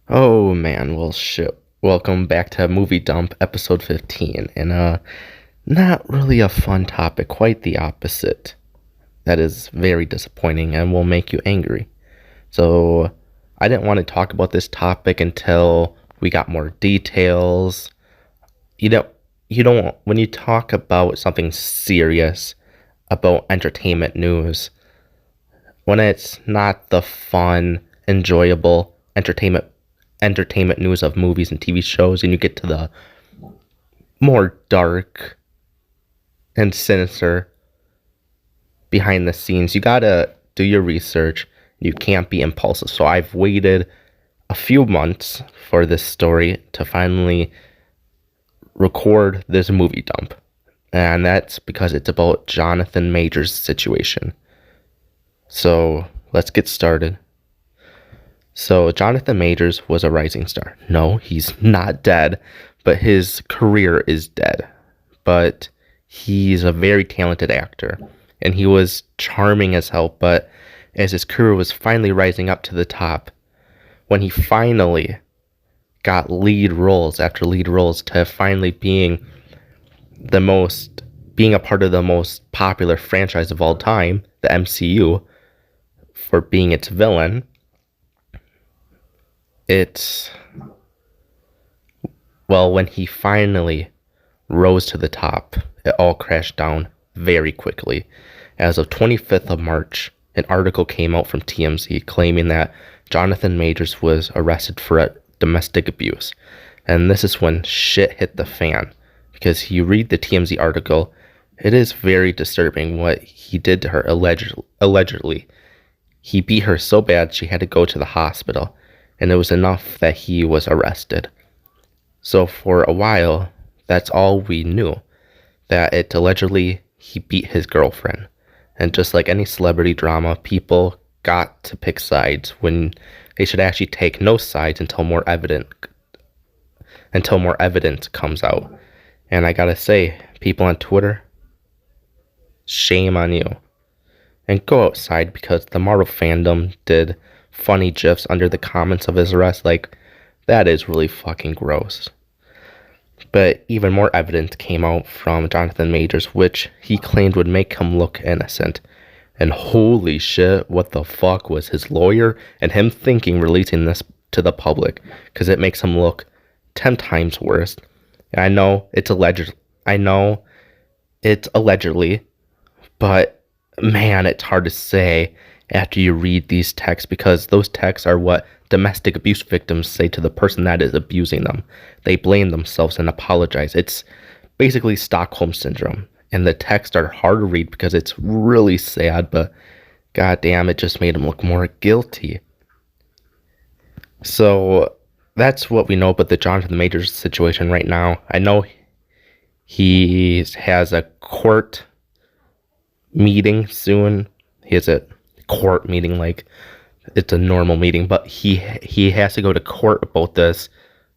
Oh man, well shit. Welcome back to Movie Dump episode 15. And not really a fun topic, quite the opposite. That is very disappointing and will make you angry. So I didn't want to talk about this topic until we got more details. You don't you don't when you talk about something serious about entertainment news, when it's not the fun, enjoyable entertainment news of movies and TV shows, and you get to the more dark and sinister behind the scenes, you gotta do your research. You can't be impulsive. So I've waited a few months for this story to finally record this movie dump. And that's because it's about Jonathan Majors' situation. So let's get started. So Jonathan Majors was a rising star. No, he's not dead, but his career is dead. But he's a very talented actor, and he was charming as hell. But as his career was finally rising up to the top, when he finally got lead roles after lead roles to finally being a part of the most popular franchise of all time, the MCU, for being its villain, it's when he finally rose to the top, it all crashed down very quickly. As of 25th of March, an article came out from TMZ claiming that Jonathan Majors was arrested for domestic abuse. And this is when shit hit the fan, because you read the TMZ article, it is very disturbing what he did to her allegedly. He beat her so bad she had to go to the hospital, and it was enough that he was arrested. So for a while, that's all we knew, that it allegedly he beat his girlfriend. And just like any celebrity drama, people got to pick sides when they should actually take no sides until more evidence comes out. And I gotta say, people on Twitter, shame on you. And go outside, because the Marvel fandom did funny gifs under the comments of his arrest. Like, that is really fucking gross. But even more evidence came out from Jonathan Majors, which he claimed would make him look innocent. And holy shit, what the fuck was his lawyer and him thinking releasing this to the public? Because it makes him look 10 times worse. And I know it's allegedly, but man, it's hard to say after you read these texts, because those texts are what domestic abuse victims say to the person that is abusing them. They blame themselves and apologize. It's basically Stockholm Syndrome. And the texts are hard to read because it's really sad, but goddamn, it just made him look more guilty. So that's what we know about the Jonathan Majors situation right now. I know he has a court meeting soon. He has a court meeting like it's a normal meeting, but he has to go to court about this.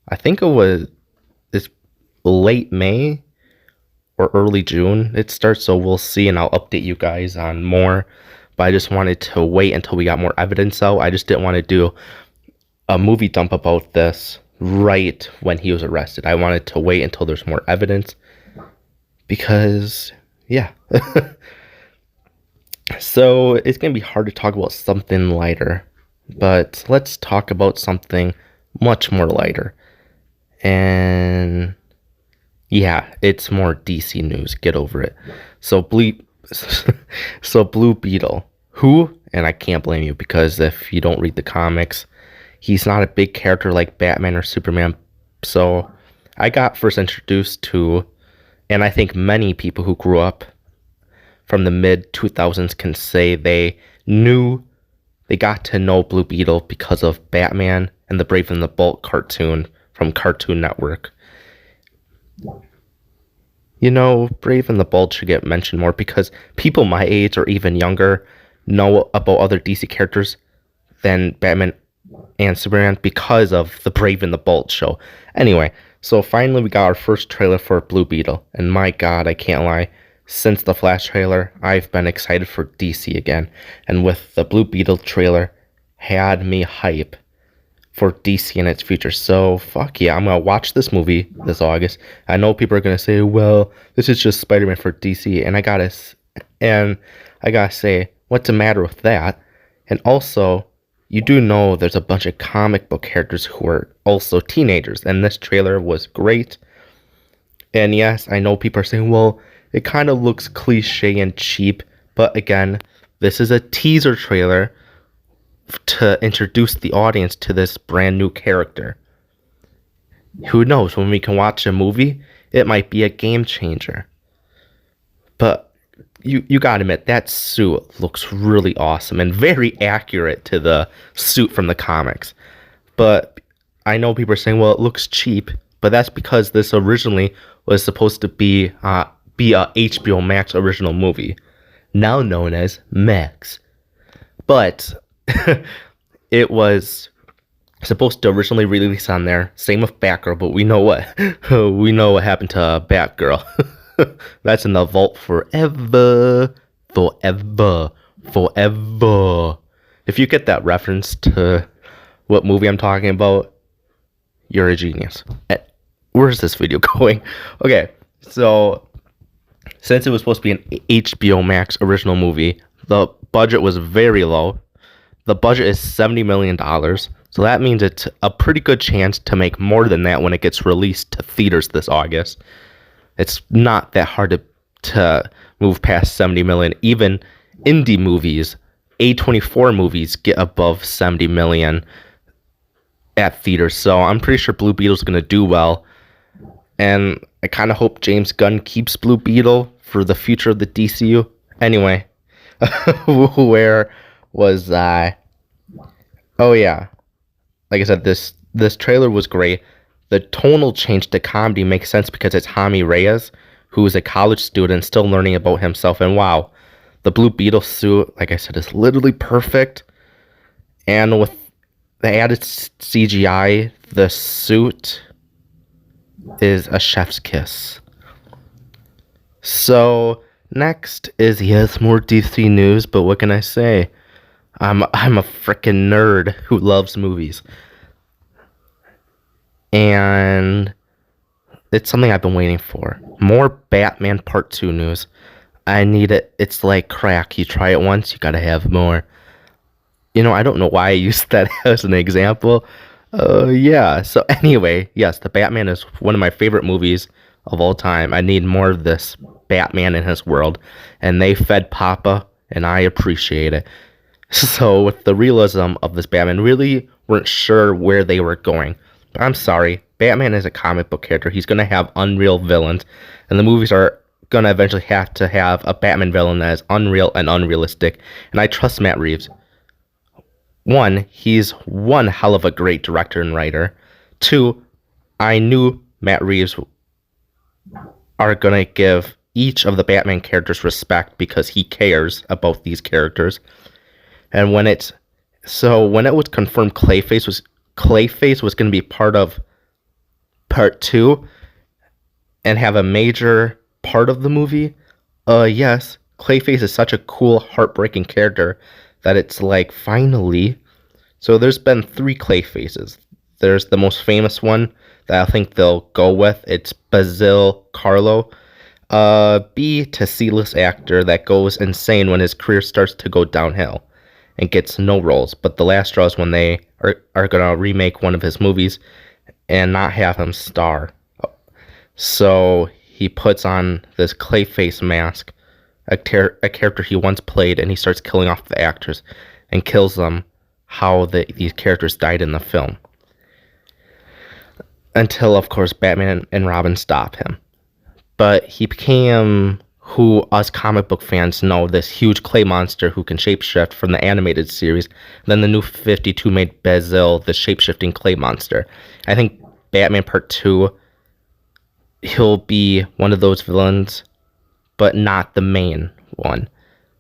I think it's late May or early June it starts, so we'll see, and I'll update you guys on more. But I just wanted to wait until we got more evidence out. I just didn't want to do a movie dump about this right when he was arrested. I wanted to wait until there's more evidence, because yeah. So it's going to be hard to talk about something lighter, but let's talk about something much more lighter. And yeah, it's more DC news. Get over it. So Blue Beetle, who, and I can't blame you, because if you don't read the comics, he's not a big character like Batman or Superman. So I got first introduced to, and I think many people who grew up from the mid 2000s can say they got to know Blue Beetle because of Batman and the Brave and the Bold cartoon from Cartoon Network. You know, Brave and the Bold should get mentioned more, because people my age or even younger know about other DC characters than Batman and Superman because of the Brave and the Bold show. Anyway, so finally we got our first trailer for Blue Beetle, and my god, I can't lie, since the Flash trailer, I've been excited for DC again, and with the Blue Beetle trailer, had me hype for DC in its future. So fuck yeah, I'm gonna watch this movie this August. I know people are gonna say, well, this is just Spider-Man for DC, and I gotta say, what's the matter with that? And also, you do know there's a bunch of comic book characters who are also teenagers, and this trailer was great. And yes, I know people are saying, well, it kind of looks cliche and cheap, but again, this is a teaser trailer to introduce the audience to this brand new character. Who knows, when we can watch a movie, it might be a game changer. But you gotta admit, that suit looks really awesome and very accurate to the suit from the comics. But I know people are saying, well, it looks cheap, but that's because this originally was supposed to be a HBO Max original movie, now known as Max. But it was supposed to originally release on there. Same with Batgirl, but we know what happened to Batgirl. That's in the vault forever. If you get that reference to what movie I'm talking about, you're a genius. Where's this video going? Okay, so since it was supposed to be an HBO Max original movie, the budget was very low. The budget is $70 million, so that means it's a pretty good chance to make more than that when it gets released to theaters this August. It's not that hard to move past 70 million. Even indie movies, A24 movies, get above 70 million at theaters, so I'm pretty sure Blue Beetle's going to do well. And I kind of hope James Gunn keeps Blue Beetle for the future of the DCU. Anyway, where was I? Oh yeah, like I said, this trailer was great. The tonal change to comedy makes sense because it's Jaime Reyes, who is a college student still learning about himself. And wow, the Blue Beetle suit, like I said, is literally perfect. And with the added CGI, the suit is a chef's kiss. So next is, yes, more DC news, but what can I say? I'm a freaking nerd who loves movies. And it's something I've been waiting for. More Batman Part 2 news. I need it. It's like crack. You try it once, you gotta have more. You know, I don't know why I used that as an example. Yeah. So anyway, yes, the Batman is one of my favorite movies of all time. I need more of this Batman in his world. And they fed Papa, and I appreciate it. So with the realism of this Batman, really weren't sure where they were going. But I'm sorry, Batman is a comic book character. He's going to have unreal villains, and the movies are going to eventually have to have a Batman villain that is unreal and unrealistic. And I trust Matt Reeves. One, he's one hell of a great director and writer. Two, I knew Matt Reeves are going to give each of the Batman characters respect because he cares about these characters. And when it was confirmed Clayface was going to be part of Part 2 and have a major part of the movie, yes, Clayface is such a cool, heartbreaking character that it's like, finally. So there's been 3 Clayfaces. There's the most famous one that I think they'll go with. It's Bizzare Carlo, B to C-list actor that goes insane when his career starts to go downhill and gets no roles. But the last straw is when they are going to remake one of his movies and not have him star. So he puts on this Clayface mask, a character he once played, and he starts killing off the actors and kills them how these characters died in the film. Until, of course, Batman and Robin stop him. But he became who us comic book fans know, this huge clay monster who can shapeshift from the animated series. Then the new 52 made Bizzare, the shapeshifting clay monster. I think Batman Part 2, he'll be one of those villains, but not the main one.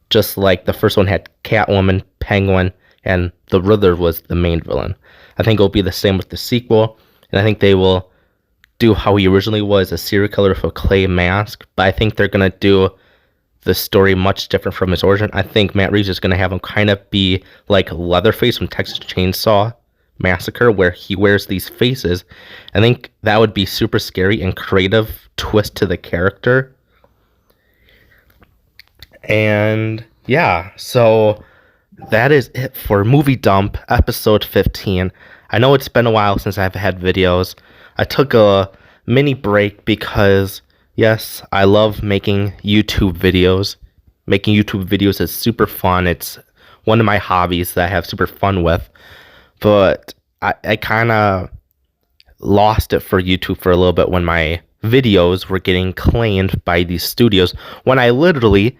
Just like the first one had Catwoman, Penguin, and the Riddler was the main villain. I think it'll be the same with the sequel, and I think they will do how he originally was, a serial killer with a clay mask, but I think they're going to do the story much different from his origin. I think Matt Reeves is going to have him kind of be like Leatherface from Texas Chainsaw massacre where he wears these faces. I think that would be super scary and creative twist to the character. And yeah, so that is it for Movie Dump episode 15. I know it's been a while since I've had videos. I took a mini break because, yes, I love making YouTube videos. Making YouTube videos is super fun. It's one of my hobbies that I have super fun with. But I kind of lost it for YouTube for a little bit when my videos were getting claimed by these studios. When I literally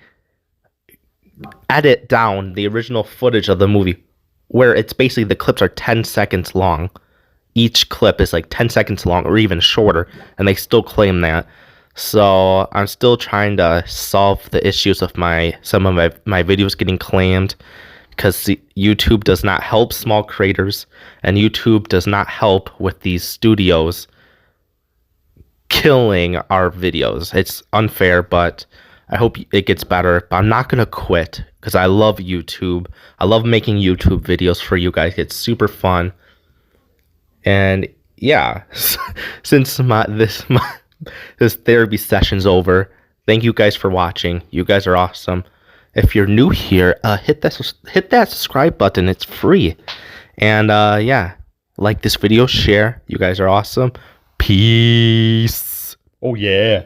edit down the original footage of the movie, where it's basically the clips are 10 seconds long. Each clip is like 10 seconds long or even shorter, and they still claim that. So I'm still trying to solve the issues of some of my videos getting claimed, because YouTube does not help small creators, and YouTube does not help with these studios killing our videos. It's unfair, but I hope it gets better. But I'm not going to quit because I love YouTube. I love making YouTube videos for you guys. It's super fun. And yeah, since this therapy session's over, thank you guys for watching. You guys are awesome. If you're new here, hit that subscribe button. It's free. And yeah, like this video, share. You guys are awesome. Peace. Oh yeah.